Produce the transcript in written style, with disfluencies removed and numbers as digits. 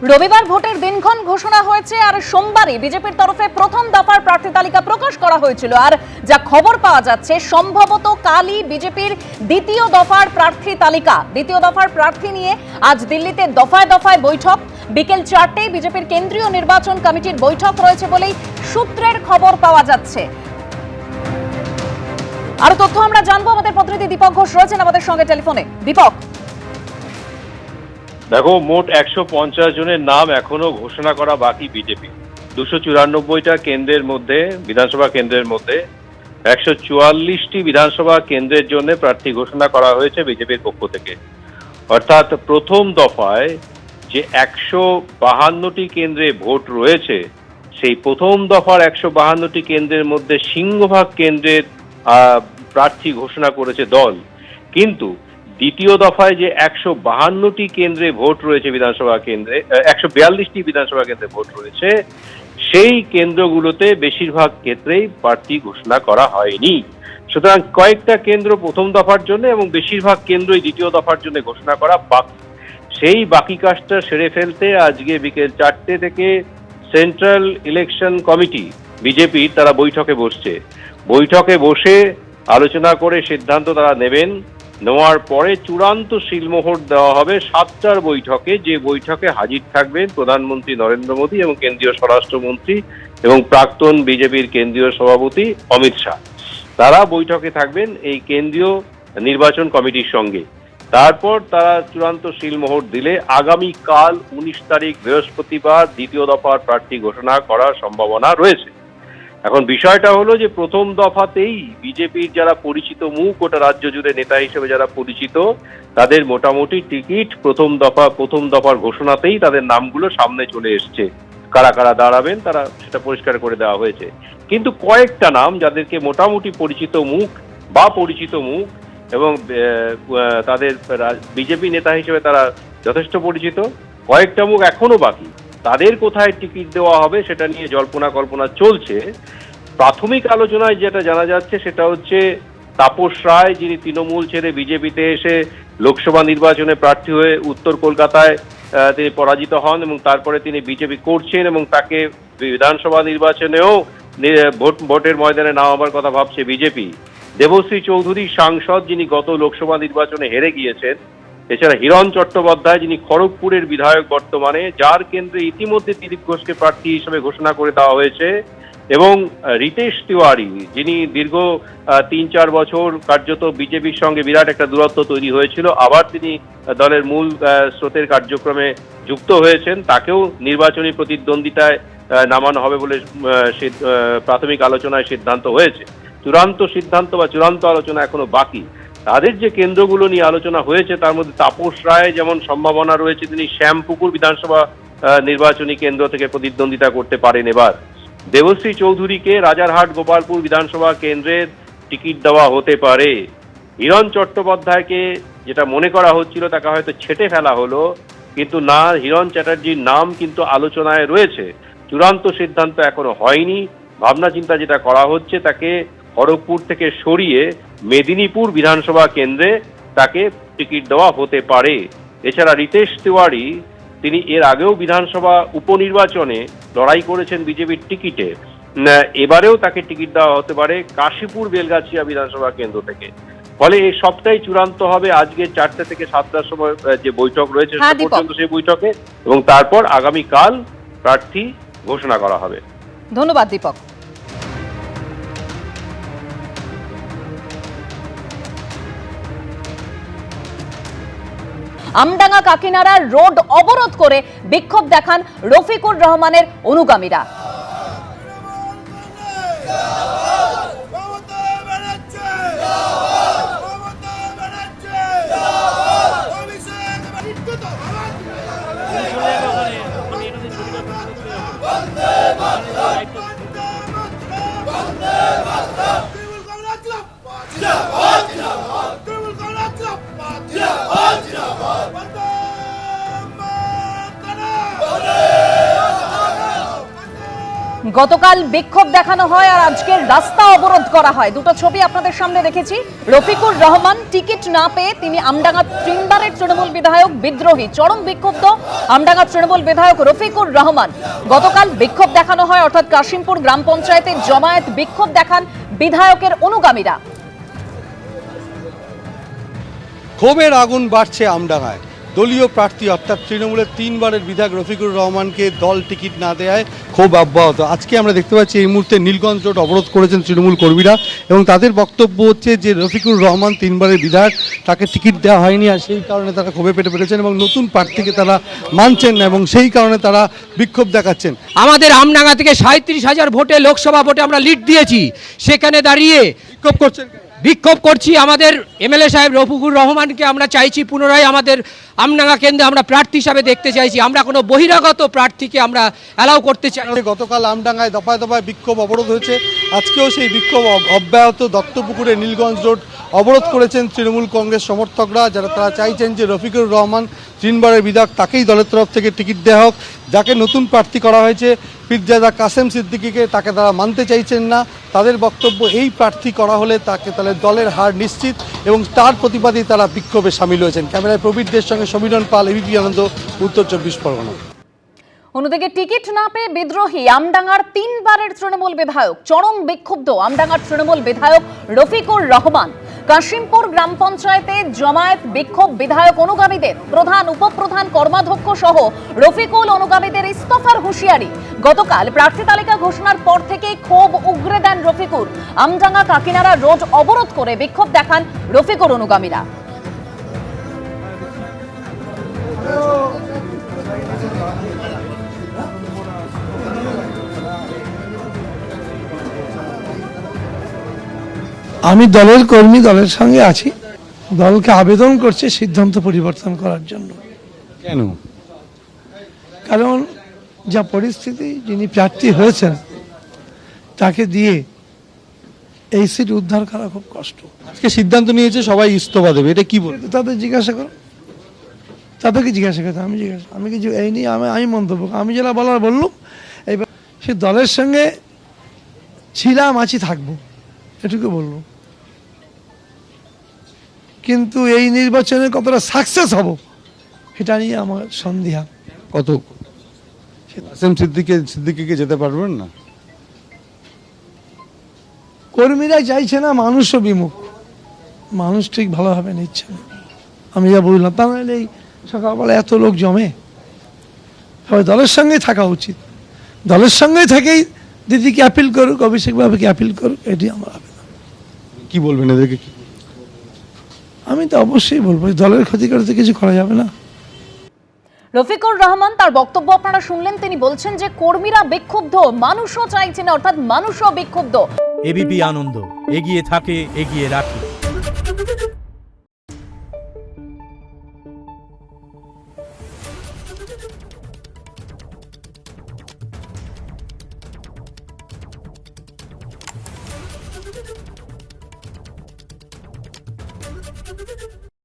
রবিবার ভোটের দিনক্ষণ ঘোষণা হয়েছে আর সোমবারই বিজেপির তরফে প্রথম দফার প্রার্থী তালিকা প্রকাশ করা হয়েছিল। আর যা খবর পাওয়া যাচ্ছে, সম্ভবত কালই বিজেপির দ্বিতীয় দফার প্রার্থী তালিকা, দ্বিতীয় দফার প্রার্থী নিয়ে আজ দিল্লিতে দফায় দফায় বৈঠক। বিকেল 4টায় বিজেপির কেন্দ্রীয় নির্বাচন কমিটির বৈঠক রয়েছে বলেই সূত্রের খবর পাওয়া যাচ্ছে। আরো তথ্য আমরা জানবো, আমাদের প্রতিনিধি দীপক ঘোষ রয়েছেন আমাদের সঙ্গে টেলিফোনে। দীপক, দেখো, মোট 150 জনের নাম এখনো ঘোষণা করা বাকি বিজেপি। 294টা কেন্দ্রের মধ্যে, বিধানসভা কেন্দ্রের মধ্যে 144টি বিধানসভা কেন্দ্রের জন্য প্রার্থী ঘোষণা করা হয়েছে বিজেপির পক্ষ থেকে। অর্থাৎ প্রথম দফায় যে 152টি কেন্দ্রে ভোট রয়েছে, সেই প্রথম দফার 152টি কেন্দ্রের মধ্যে সিংহভাগ কেন্দ্রের প্রার্থী ঘোষণা করেছে দল। কিন্তু দ্বিতীয় দফায় যে 152টি কেন্দ্রে ভোট রয়েছে, বিধানসভা কেন্দ্রে 142টি বিধানসভা কেন্দ্রে ভোট রয়েছে, সেই কেন্দ্রগুলোতে বেশিরভাগ ক্ষেত্রেই প্রার্থী ঘোষণা করা হয়নি। সুতরাং কয়েকটা কেন্দ্র প্রথম দফার জন্য এবং বেশিরভাগ কেন্দ্রই দ্বিতীয় দফার জন্য ঘোষণা করা বাকি। সেই বাকি কাজটা সেরে ফেলতে আজকে বিকেল 4টে থেকে সেন্ট্রাল ইলেকশন কমিটি বিজেপি তারা বৈঠকে বসছে। বৈঠকে বসে আলোচনা করে সিদ্ধান্ত তারা নেবেন। নেওয়ার পরে চূড়ান্ত সিলমোহর দেওয়া হবে 7টার বৈঠকে, যে বৈঠকে হাজির থাকবেন প্রধানমন্ত্রী নরেন্দ্র মোদী এবং কেন্দ্রীয় স্বরাষ্ট্রমন্ত্রী এবং প্রাক্তন বিজেপির কেন্দ্রীয় সভাপতি অমিত শাহ। তারা বৈঠকে থাকবেন এই কেন্দ্রীয় নির্বাচন কমিটির সঙ্গে। তারপর তারা চূড়ান্ত সিলমোহর দিলে আগামীকাল 19 তারিখ বৃহস্পতিবার দ্বিতীয় দফার প্রার্থী ঘোষণা করার সম্ভাবনা রয়েছে। এখন বিষয়টা হলো যে প্রথম দফাতেই বিজেপির যারা পরিচিত মুখ, গোটা রাজ্য জুড়ে নেতা হিসেবে যারা পরিচিত, তাদের মোটামুটি টিকিট প্রথম দফার ঘোষণাতেই তাদের নামগুলো সামনে চলে এসছে। কারা কারা দাঁড়াবেন তারা সেটা পরিষ্কার করে দেওয়া হয়েছে। কিন্তু কয়েকটা নাম যাদেরকে মোটামুটি পরিচিত মুখ এবং তাদের বিজেপি নেতা হিসেবে তারা যথেষ্ট পরিচিত, কয়েকটা মুখ এখনো বাকি। তাদের কোথায় টিকিট দেওয়া হবে সেটা নিয়ে জল্পনা কল্পনা চলছে। প্রাথমিক আলোচনায় যেটা জানা যাচ্ছে সেটা হচ্ছে তাপস রায়, যিনি তৃণমূল ছেড়ে বিজেপিতে এসে লোকসভা নির্বাচনে প্রার্থী হয়ে উত্তর কলকাতায় তিনি পরাজিত হন এবং তারপরে তিনি বিজেপি করছেন এবং তাকে বিধানসভা নির্বাচনেও ভোটের ময়দানে নামাবার কথা ভাবছে বিজেপি। দেবশ্রী চৌধুরী সাংসদ, যিনি গত লোকসভা নির্বাচনে হেরে গিয়েছেন। এছাড়া হিরণ চট্টোপাধ্যায়, যিনি খড়গপুরের বিধায়ক বর্তমানে, যার কেন্দ্রে ইতিমধ্যে দিলীপ ঘোষকে প্রার্থী হিসেবে ঘোষণা করে দেওয়া হয়েছে, এবং রিতেশ তিওয়ারি, যিনি দীর্ঘ 3-4 বছর কার্যত বিজেপির সঙ্গে বিরাট একটা দূরত্ব তৈরি হয়েছিল, আবার তিনি দলের মূল স্রোতের কার্যক্রমে যুক্ত হয়েছেন। তাকেও নির্বাচনী প্রতিদ্বন্দ্বিতায় নামানো হবে বলে প্রাথমিক আলোচনায় সিদ্ধান্ত হয়েছে। চূড়ান্ত সিদ্ধান্ত বা চূড়ান্ত আলোচনা এখনো বাকি। তাদের যে কেন্দ্রগুলো নিয়ে আলোচনা হয়েছে তার মধ্যে তাপস রায় যেমন সম্ভাবনা রয়েছে, তিনি শ্যামপুকুর বিধানসভা নির্বাচনী কেন্দ্র থেকে প্রতিদ্বন্দ্বিতা করতে পারেন এবার। দেবশ্রী চৌধুরীকে রাজারহাট গোপালপুর বিধানসভা কেন্দ্রের টিকিট দেওয়া হতে পারে। হিরণ চট্টোপাধ্যায়কে যেটা মনে করা হচ্ছিল তাকে হয়তো ছেটে ফেলা হলো, কিন্তু না, হিরণ চ্যাটার্জির নাম কিন্তু আলোচনায় রয়েছে। চূড়ান্ত সিদ্ধান্ত এখনো হয়নি। ভাবনা চিন্তা যেটা করা হচ্ছে, তাকে খড়গপুর থেকে সরিয়ে মেদিনীপুর বিধানসভা কেন্দ্রে তাকে টিকিট দেওয়া হতে পারে। এছাড়া রিতেশ তিওয়ারি, তিনি এর আগেও বিধানসভা উপনির্বাচনে লড়াই করেছেন বিজেপির টিকিটে, এবারেও তাকে টিকিট দেওয়া হতে পারে কাশীপুর বেলগাছিয়া বিধানসভা কেন্দ্র থেকে। ফলে এই সবটাই চূড়ান্ত হবে আজকে 4টে থেকে 7টার সময় যে বৈঠক রয়েছে পর্যন্ত, সেই বৈঠকে, এবং তারপর আগামীকাল প্রার্থী ঘোষণা করা হবে। ধন্যবাদ দীপক। আমডাঙ্গা কাকিনাড়া রোড অবরোধ করে বিক্ষোভ দেখান রফিকুর রহমানের অনুগামীরা। গতকাল বিক্ষোভ দেখানো হয় আর আজকের রাস্তা অবরোধ করা হয়। দুটো ছবি আপনাদের সামনে রেখেছি। রফিকুর রহমান টিকিট না পেয়ে তিনি আমডাঙ্গা 3বারের তৃণমূল বিধায়ক বিদ্রোহী, চরম বিক্ষুব্ধ আমডাঙ্গা তৃণমূল বিধায়ক রফিকুর রহমান। গতকাল বিক্ষোভ দেখানো হয়, অর্থাৎ কাশিমপুর গ্রাম পঞ্চায়েতে জমায়েত বিক্ষোভ দেখান বিধায়কের অনুগামীরা। ক্ষোভের আগুন বাড়ছে আমডাঙ্গায়। দলীয় প্রার্থী অর্থাৎ তৃণমূলের 3বারের বিধায়ক রফিকুর রহমানকে দল টিকিট না দেওয়ায় ক্ষোভ অব্যাহত। আজকে আমরা দেখতে পাচ্ছি এই মুহূর্তে নীলগঞ্জ রোড অবরোধ করেছেন তৃণমূল কর্মীরা এবং তাদের বক্তব্য হচ্ছে যে রফিকুর রহমান 3বারের বিধায়ক, তাকে টিকিট দেওয়া হয়নি আর সেই কারণে তারা ক্ষোভে পেটে পেরেছেন এবং নতুন প্রার্থীকে তারা মানছেন না এবং সেই কারণে তারা বিক্ষোভ দেখাচ্ছেন। আমাদের আমডাঙ্গা থেকে 37,000 ভোটে লোকসভা ভোটে আমরা লিড দিয়েছি, সেখানে দাঁড়িয়ে বিক্ষোভ করছি। আমাদের এমএলএ সাহেব রফিকুর রহমানকে আমরা চাইছি পুনরায় আমাদের আমডাঙ্গা কেন্দ্রে আমরা প্রার্থী হিসাবে দেখতে চাইছি। আমরা কোনো বহিরাগত প্রার্থীকে আমরা অ্যালাউ করতে চাই। গতকাল আমডাঙ্গায় দফায় দফায় বিক্ষোভ অবরোধ হয়েছে, আজকেও সেই বিক্ষোভ অব্যাহত। দত্তপুকুরে নীলগঞ্জ রোড অবরোধ করেছেন তৃণমূল কংগ্রেস সমর্থকরা, যারা তারা চাইছেন যে রফিকুর রহমান 3বারের বিধায়ক, তাকেই দলের তরফ থেকে টিকিট দেওয়া হোক। যাকে নতুন প্রার্থী করা হয়েছে পীরজাদা কাসেম সিদ্দিকীকে, তাকে তারা মানতে চাইছেন না। তাদের বক্তব্য এই প্রার্থী করা হলে তাকে তাহলে দলের হার নিশ্চিত এবং তার প্রতিবাদেই তারা বিক্ষোভে সামিল হয়েছেন। ক্যামেরায় প্রবীরদের সঙ্গে সমীরণ পাল, এবিপি আনন্দ, উত্তর 24 পরগনা। অন্যদিকে টিকিট না পেয়ে বিদ্রোহী আমডাঙ্গার 3বারের তৃণমূল বিধায়ক, চরম বিক্ষুব্ধ আমডাঙ্গার তৃণমূল বিধায়ক রফিকুর রহমান। কাশিমপুর গ্রাম পঞ্চায়েতে জমায়েত বিক্ষোভ বিধায়ক অনুগামীদের, প্রধান উপপ্রধান কর্মাধ্যক্ষ সহ রফিকুল অনুগামীদের ইস্তফার হুঁশিয়ারি। গতকাল প্রার্থী তালিকা ঘোষণার পর থেকেই ক্ষোভ উগরে দেন রফিকুর। আমডাঙ্গা কাকিনাড়া রোড অবরোধ করে বিক্ষোভ দেখান রফিকুর অনুগামীরা। আমি দলের কর্মী, দলের সঙ্গে আছি। দলকে আবেদন করছে সিদ্ধান্ত পরিবর্তন করার জন্য। কেন? কারণ যা পরিস্থিতি, যিনি প্রার্থী হয়েছেন তাকে দিয়ে এই সিট উদ্ধার করা খুব কষ্ট। আজকে সিদ্ধান্ত নিয়েছে সবাই ইস্তফা দেবে, এটা কি বলবে? তাদের জিজ্ঞাসা করো, তাদেরকে জিজ্ঞাসা করতে আমি কিছু এই নিয়ে আমি মন্তব্য, আমি যেটা বলার বললাম। এইবার সে দলের সঙ্গে ছিলাম, আছি, থাকবো, এটুকু বলবো। কিন্তু এই নির্বাচনে কতটা সাকসেস হব এটা নিয়ে আমার সন্দেহ। কত কাসেম সিদ্দিকীকে যেতে পারবেন না? কর্মীরা চাইছে না, মানুষও বিমুখ, মানুষ ঠিক ভালোভাবে নিচ্ছে না। আমি যা বুঝলাম, তা নাহলে এই সকালবেলা এত লোক জমে। সবাই দলের সঙ্গেই থাকা উচিত, দলের সঙ্গেই থেকেই দিদিকে অ্যাপিল করুক, অভিষেক বাবুকে অ্যাপিল করুক, এটি আমার আবেদন। কি বলবেন এদেরকে? কি আমি তো অবশ্যই বলবো, দলের ক্ষতি করতে কিছু করা যাবে না। রফিকুর রহমান তার বক্তব্য আপনারা শুনলেন। তিনি বলছেন যে কর্মীরা বিক্ষুব্ধ, মানুষও চাইছে না, অর্থাৎ মানুষও বিক্ষুব্ধ। এবিপি আনন্দ, এগিয়ে থাকে, এগিয়ে রাখে।